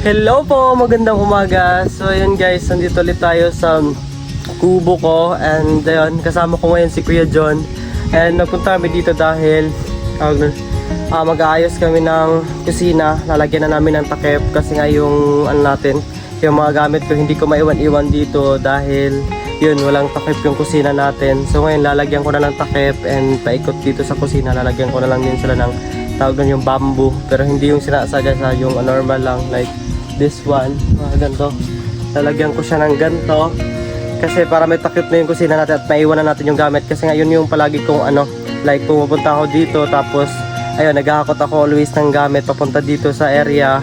Hello po, magandang umaga. So ayun guys, nandito ulit tayo sa kubo ko. And ayun, kasama ko ngayon si Kuya John. And nagpunta kami dito dahil mag-aayos kami ng kusina. Lalagyan na namin ng takip kasi nga yung yung mga gamit ko hindi ko maiwan-iwan dito dahil yun, walang takip yung kusina natin. So ngayon lalagyan ko na ng takip and paikot dito sa kusina. Lalagyan ko na lang din sila ng tawag nun yung bamboo, pero hindi yung sinasadya yung normal lang like this one, ganito. Lalagyan ko siya ng ganito kasi para may takip na yung kusina natin at maiwan na natin yung gamit kasi nga yun yung palagi kong like pumupunta ako dito tapos ayun, naghahakot ako always ng gamit papunta dito sa area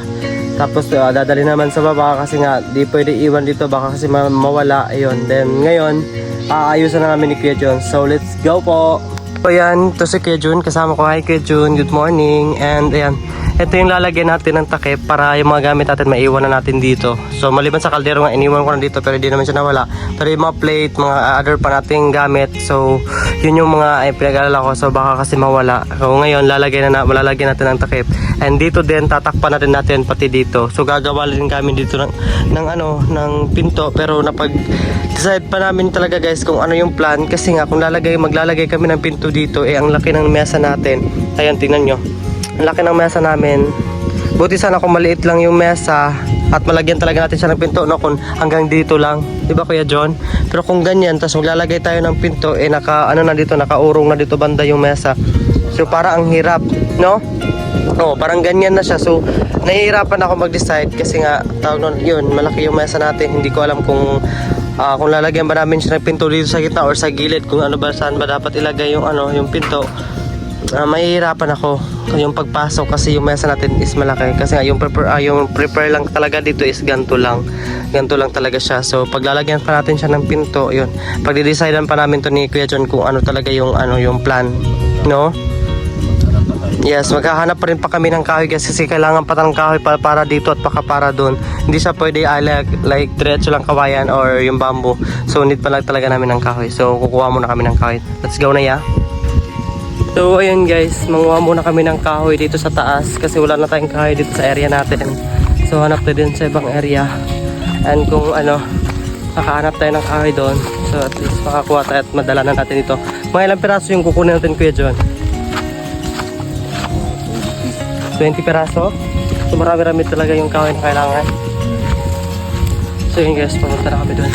tapos dadali naman sa baba kasi nga di pwede iwan dito baka kasi mawala. Ayun, then ngayon aayusan na namin ni Kuya John, so let's go po. So ayan, ito si Kuya John, kasama ko. Hi Kuya John, good morning. And ayan, ito yung lalagyan natin ng takip para yung mga gamit natin maiwan na natin dito. So maliban sa kaldero nga, iniwan ko na dito pero hindi naman siya nawala. Pero yung mga plate, mga other pa nating gamit, so yun yung mga pinag-alala ko, so baka kasi mawala. So ngayon, malalagyan natin ng takip. And dito din, tatakpan natin pati dito. So gagawa din kami dito ng pinto. Pero napag-decide pa namin talaga guys kung ano yung plan. Kasi nga kung maglalagay kami ng pinto dito, ang laki ng mesa natin. Ayan, tingnan nyo. Ang laki ng mesa namin. Buti sana kung maliit lang yung mesa at malagyan talaga natin siya ng pinto, no? Kung hanggang dito lang, di ba Kuya John? Pero kung ganyan, tapos maglalagay tayo ng pinto, nakaurong na dito banda yung mesa. So para ang hirap, no? Oo, parang ganyan na siya. So nahihirapan ako mag-decide kasi nga yun, malaki yung mesa natin. Hindi ko alam kung lalagyan ba namin siya ng pinto dito sa gitna or sa gilid, kung saan ba dapat ilagay yung pinto. Mahihirapan ako yung pagpasok kasi yung mesa natin is malaki kasi nga yung prepare lang talaga dito is ganito lang talaga siya. So paglalagyan pa natin siya ng pinto, yun, pagde-decidean pa namin to ni Kuya John kung ano talaga yung plan, no? Yes, maghahanap pa rin kami ng kahoy kasi kailangan pa ng kahoy para dito at para doon. Hindi siya pwede like diretso lang kawayan or yung bamboo. So need pa lang talaga namin ng kahoy. So kukuha muna kami ng kahoy. Let's go na ya. So ayun guys, manguha muna kami ng kahoy dito sa taas kasi wala na tayong kahoy dito sa area natin. So hanap na din sa ibang area. And kung makahanap tayo ng kahoy doon, so at least makakuha tayo at madala na natin ito. Mga ilang piraso yung kukunin natin Kuya John? 20 piraso. So marami-rami talaga yung kahoy na kailangan. So yun guys, pumunta na kami doon.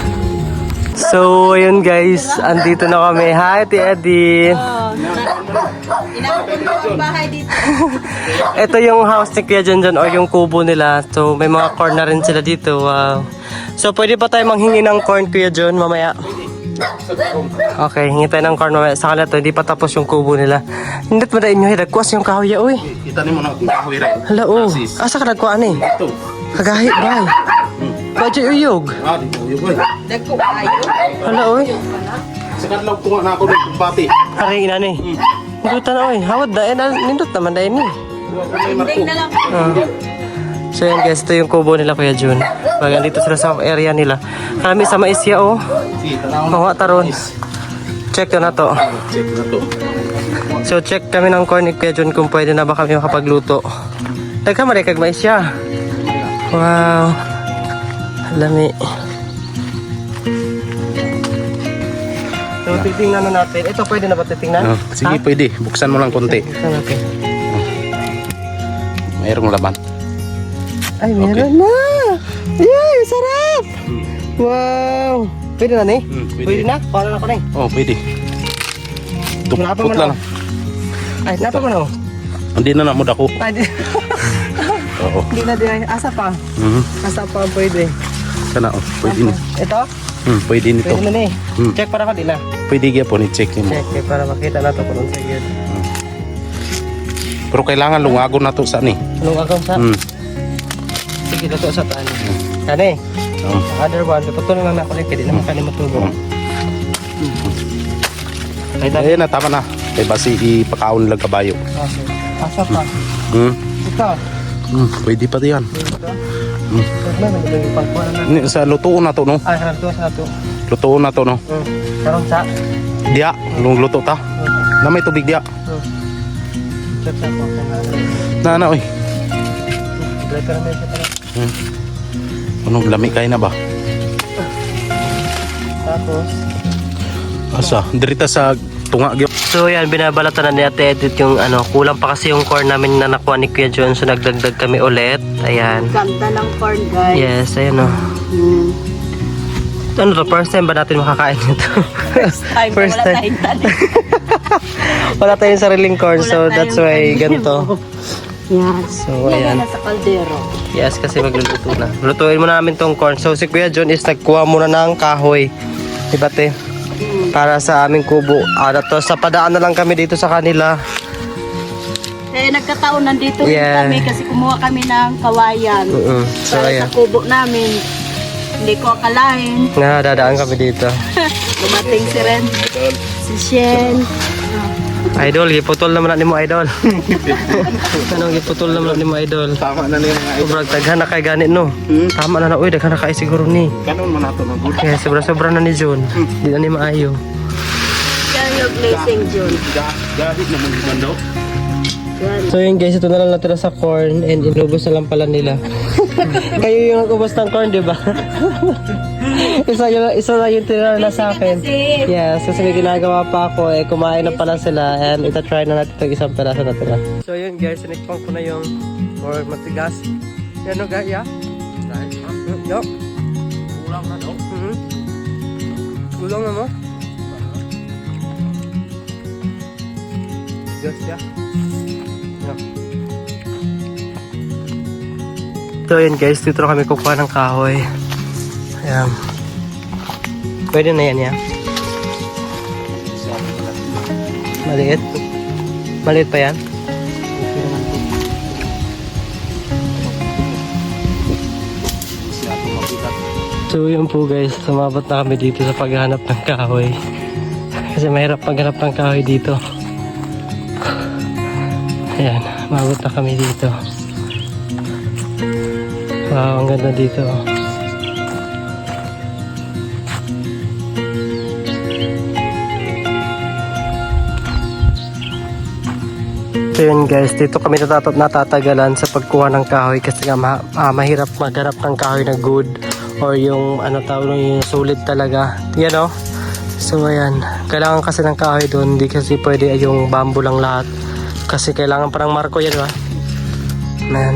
So ayun guys, andito na kami. Hi Ate Eddie. Inakapon ko ang bahay dito. Ito yung house ni Kuya John o yung kubo nila. So may mga corn na rin sila dito. Wow. So pwede pa tayo manghingi ng corn Kuya John mamaya? Okay, hingi tayo ng corn mamaya. Sa kanila to, hindi pa tapos yung kubo nila. Hindi pa dahil nyo hiragkuas yung kahoy. Uy, itanin mo na yung kahoy rin. hala oh, asa ka nagkuhaan eh? Ito. Kagahi bay. Badyo uyog. Di ko uyog eh. Dagko kayo. Hala oy. Sa kanlaw tunga na ako ng kumpati. Aking ina ni. Nindutan oy, hawad dahil nindut naman dahil ni. Hindi na lang. So yan guys, ito yung kubo nila Kuya John. Pag dito sila sa area nila. Kami sa maisya oh. Sige, tanaw na. Mawa taron. Check ko na to. Check na to. So check kami ng corn ni Kuya John kung pwede na ba kami makapagluto. Nagkamari kag maisya. Wow. Lami. So titingnan na natin. Ito pwede na ba titingnan? Sige, pwede. Buksan mo lang konti. Buksan natin. Mayroong laman. Ay, meron na! Yay! Sarap! Wow! Pwede na, ne? Pwede na? Paano na ko, ne? Oh, pwede. Napa mo Tukot na. lang. Ay, napa mo na. Hindi na namod ako. Ay, Oo. hindi na din. Asa pa? Asa pa pwede? Sana, oh. Pwede na. Ito? Pwede nito. Pwede na, ne? Hmm. Check para ka din na. Pwede kaya po ni-check mo. Check, para makita na ito kung sa iyo. Pero kailangan lungagon na to sa ni. Anong akong sa? Sige, ito sa taan. Kani? Other one, patuloy naman ako rin. Pwede naman kani matulog. Ayun na, tama na. Kaya basi ipakaon lang kabayo. Okay. Asa pa? Ito. Pwede pa yan. Sa lutuon na to, no? Ay, sa to. Lutuon na to, no? Karon sa? Diya, luto ta. Na may tubig diya. Check sa po. Na, oy. Break ka na siya pala. Anong lami kayo na ba? Tapos, Asa? Dirita sa tunga gyud. so yan, binabalatan na ni Ate Edith yung ano, kulang pa kasi yung corn namin na nakuha ni Kuya John. So nagdagdag kami ulit. Ayan. Ganda ng corn, guys. Yes, ayan o. Ano to, first time ba natin makakain nito? Time, First wala time. tayong tanim. Wala tayong sariling corn, so Wala that's tayong why tanim. ganito. Yes. So ayan. Yan na sa kaldero. Yes, kasi magluluto na. Lutuin muna namin tong corn. So si Kuya John is nagkuha muna ng kahoy. Diba te? Para sa aming kubo. To, sa padaan na lang kami dito sa kanila. Eh, nagkataon nandito Yeah. rin kami kasi kumuha kami ng kawayan. So Para ayan. sa kubo namin. Hindi ko akalain. Dadaan kami dito. Dumating si Ren. Si Shen. Idol, giputol naman na ni mo, idol. Anong giputol naman na ni mo, idol? Tama na niya mga Sobrang daghan na kay ganit, no? Tama na na, uy, daghan na kay siguro ni. Kanon man ato ng good. Kaya sobra-sobra na ni John. Di na ni maayo. Yan yung blessing, Jun. Gahit na mo daw. Yan. So yun guys, ito na lang natira sa corn and inubos na lang pala nila. Kayo yung nag-ubos ng corn, di ba? isa na yung tira na sa akin. Yes, kasi may ginagawa pa ako eh, kumain na pala sila and itatry na natin itong isang peraso na tira. So yun guys, sinikpang ko na yung or matigas. Yan o guys, yeah? Yo. Kulang na daw. Kulang na mo? Yes, yeah. So yun guys, dito na kami kukuha ng kahoy. Ayan. Pwede na yan, ya. Maliit. Maliit pa yan. So yun po guys, sumabot na kami dito sa paghahanap ng kahoy. Kasi mahirap maghanap ng kahoy dito. Ayan, mabot na kami dito. Wow, ang ganda dito. So yun guys, dito kami natatagalan sa pagkuha ng kahoy kasi nga mahirap maghanap ng kahoy na good or yung ano tawag yung solid talaga. Yan o. So ayan, kailangan kasi ng kahoy doon, hindi kasi pwede yung bamboo lang lahat. Kasi kailangan parang marko yan ba? Man.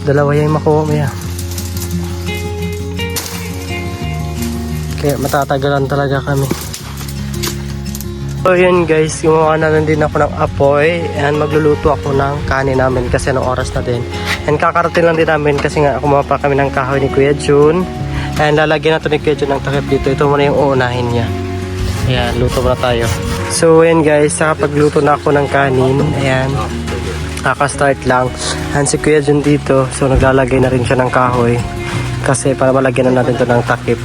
Dalawa yung makuha mo yan. Kaya matatagalan talaga kami. So yun guys, gumawa na lang din ako ng apoy and magluluto ako ng kanin namin kasi anong oras na din. And kakarating lang din namin kasi nga kumuha pa kami ng kahoy ni Kuya Jun. And lalagyan natin ni Kuya Jun ng takip dito. Ito muna yung uunahin niya. Ayan, luto muna tayo. So ayan guys, nakapagluto na ako ng kanin. Ayan, nakaka-start lang. And si Kuya Jun dito, so naglalagay na rin siya ng kahoy. Kasi para malagyan na natin ito ng takip.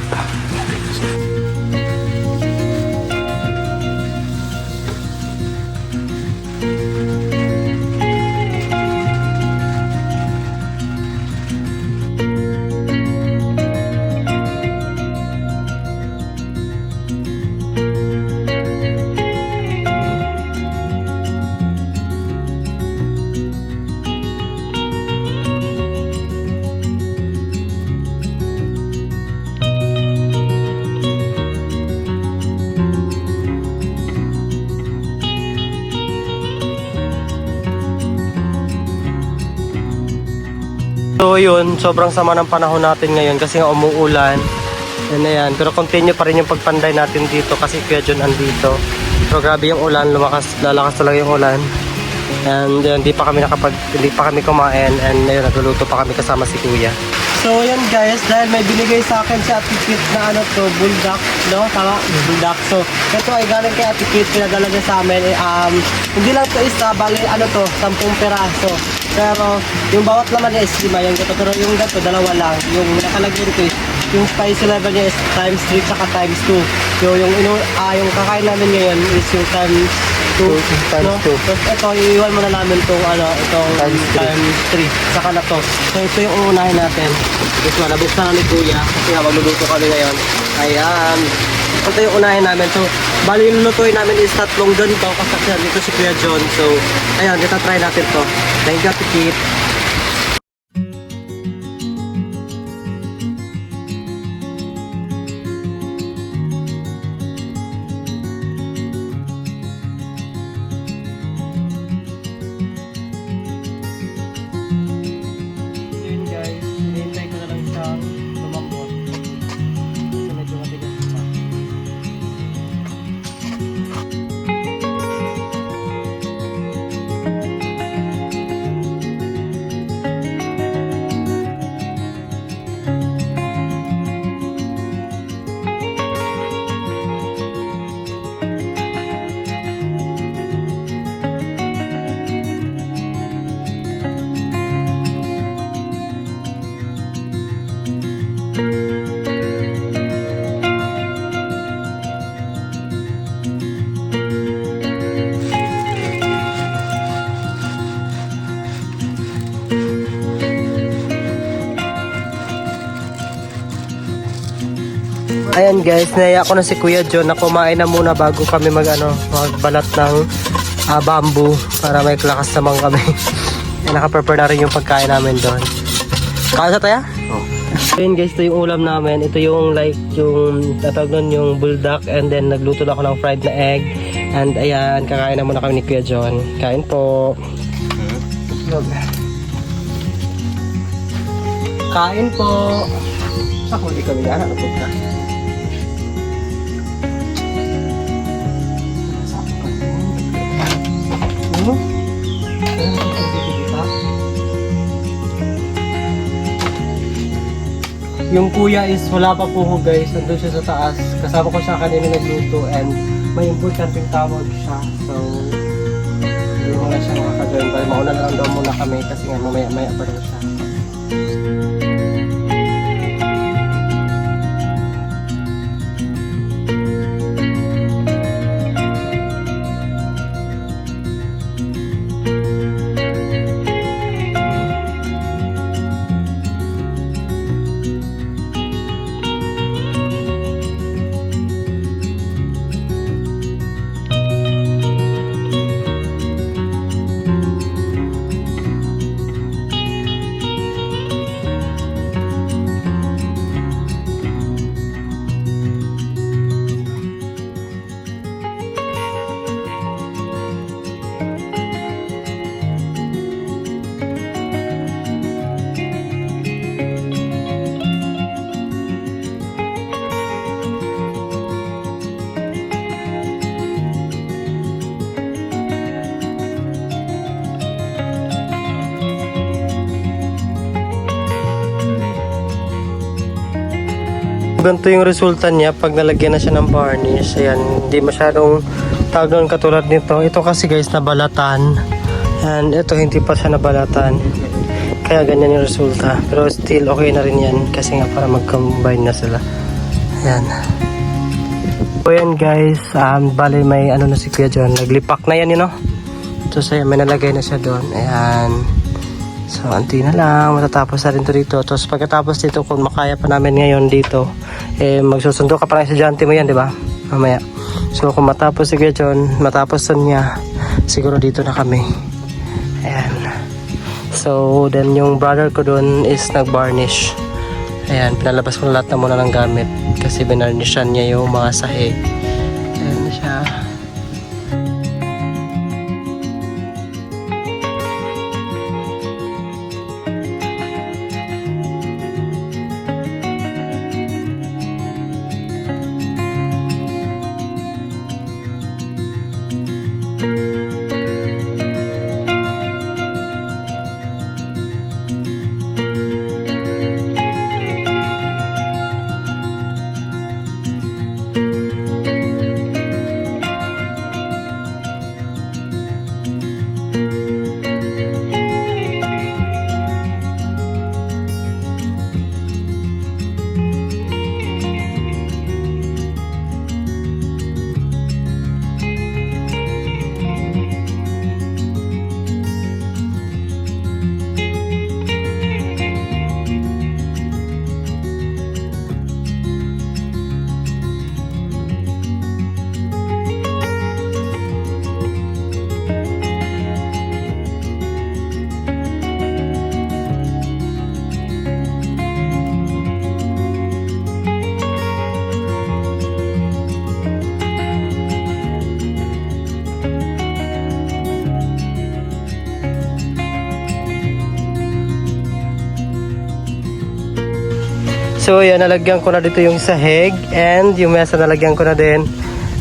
So yun, sobrang sama ng panahon natin ngayon kasi nga umuulan. Yan na yan. Pero continue pa rin yung pagpanday natin dito kasi Kuya John andito. Pero grabe yung ulan, lalakas talaga yung ulan. And hindi pa kami kumain and ngayon nagluluto pa kami kasama si Kuya. So yan guys, dahil may binigay sa akin si Ate Kit na ano to, buldak, no? Tama? Buldak. So ito ay galing kay Ate Kit, pinadala niya sa amin. Hindi lang to isa, bali ano to, 10 peraso. Pero yung bawat laman niya is 5 yung gato. Pero yung gato, dalawa lang. Yung nakalagay dito is, yung spicy level niya is times 3 tsaka times 2. So yung kakain namin ngayon is yung times 2. No? So ito, iiwan muna namin itong times 3. Saka na to. So ito yung uunahin natin. Guys, nabuksan na ni Kuya. Kasi nga magluluto kami ngayon. Ayan. Ito yung unahin namin. So, bali yung lutuin namin is 3 ganito. Kasi dito si Kuya John. So, ayan, dito try natin to. Thank you, Ate Kit. Ayan guys, naiya ko na si Kuya John na kumain na muna bago kami magbalat ng bamboo para may lakas naman kami. Naka-prepare na rin yung pagkain namin doon. Kain sa tayo? Oh. Ayan guys, ito yung ulam namin. Ito yung yung tatawag nun yung buldak, and then nagluto na ako ng fried na egg. And ayan, kakain na muna kami ni Kuya John. Kain po. Kain po. Ako di kami na napot ka. Yung kuya is wala pa po guys, nandun siya sa taas. Kasama ko siya kanina nagluto, and may importanteng tawag siya. So, hindi mo na siya makaka-join. Pero mauna na lang daw muna kami kasi nga mamaya pa daw siya. Ganito yung resulta niya pag nalagyan na siya ng varnish. Ayan, hindi masyadong tawag doon katulad nito. Ito kasi guys, nabalatan. And ito hindi pa siya nabalatan. Kaya ganyan yung resulta. Pero still okay na rin yan kasi nga para mag-combine na sila. Ayan. So yan guys, bali may ano na si Kuya John. Naglipak na yan, So ayan, may nalagay na siya doon. Ayan. So, anti na lang. Matatapos na rin to dito. Tapos pagkatapos dito, kung makaya pa namin ngayon dito, magsusundo ka pa ng estudyante mo yan, di ba? Mamaya. So, kung matapos si Kuya John, matapos na niya, siguro dito na kami. Ayan. So, then yung brother ko doon is nag-varnish. Ayan, pinalabas ko na lahat na muna ng gamit. Kasi binarnishan niya yung mga sahig. Ayan na siya. So yan, nalagyan ko na dito yung sahig, and yung mesa nalagyan ko na din.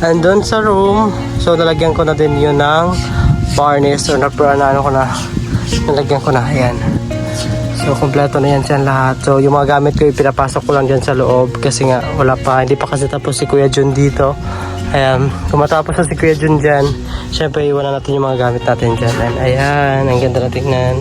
And doon sa room, so nalagyan ko na din yun ng varnish, or nalagyan ko na, ayan. So kompleto na yan siya lahat. So yung mga gamit ko ipinapasok ko lang dyan sa loob kasi nga hindi pa kasi tapos si Kuya John dito. Ayan, kung matapos na si Kuya John dyan, syempre iwan na natin yung mga gamit natin dyan. And ayan, ang ganda na tingnan.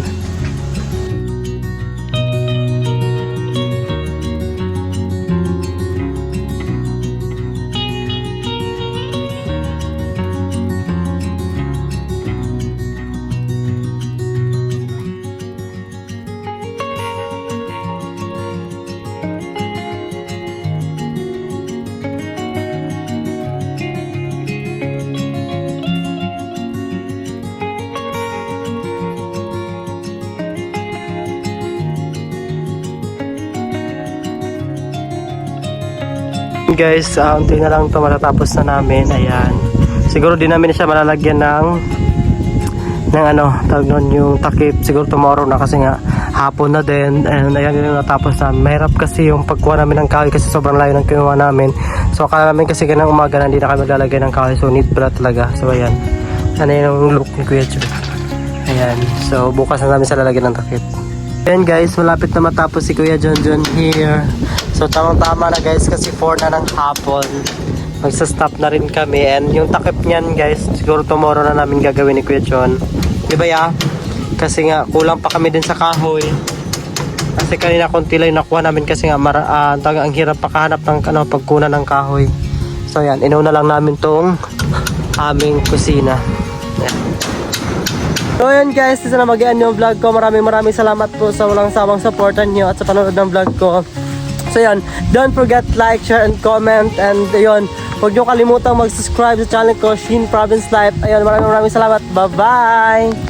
Guys, unti na lang to matatapos na namin. Ayan. Siguro din namin siya malalagyan ng ano, tawag nun yung takip. Siguro tomorrow na kasi nga hapon na din. And ayan yung natapos na. Mahirap kasi yung pagkuha namin ng kahoy kasi sobrang layo ng kinuha namin. So akala namin kasi ganang umaga na hindi na kami lalagay ng kahoy. So need pala talaga. So ayan. Ano yung look ni Kuya Joe. Ayan. So bukas na namin sa lalagyan ng takip. Ayan guys, malapit na matapos si Kuya John here. So tamang-tama na guys kasi 4 na ng hapon. Magsa-stop na rin kami. And yung takip niyan guys, siguro tomorrow na namin gagawin ni Kuya John. Di ba ya? Kasi nga kulang pa kami din sa kahoy. Kasi kanina konti lang yung nakuha namin kasi nga ang hirap pakahanap ng pagkunan ng kahoy. So yan, inauna lang namin tong aming kusina. Yan. So yan guys, isa na mag-end yung vlog ko. Maraming salamat po sa walang sawang supportan nyo at sa panonood ng vlog ko. So yan, don't forget like, share, and comment. And yun, huwag nyo kalimutang mag-subscribe sa channel ko, Sheen Province Life. Ayun, maraming salamat. Bye-bye!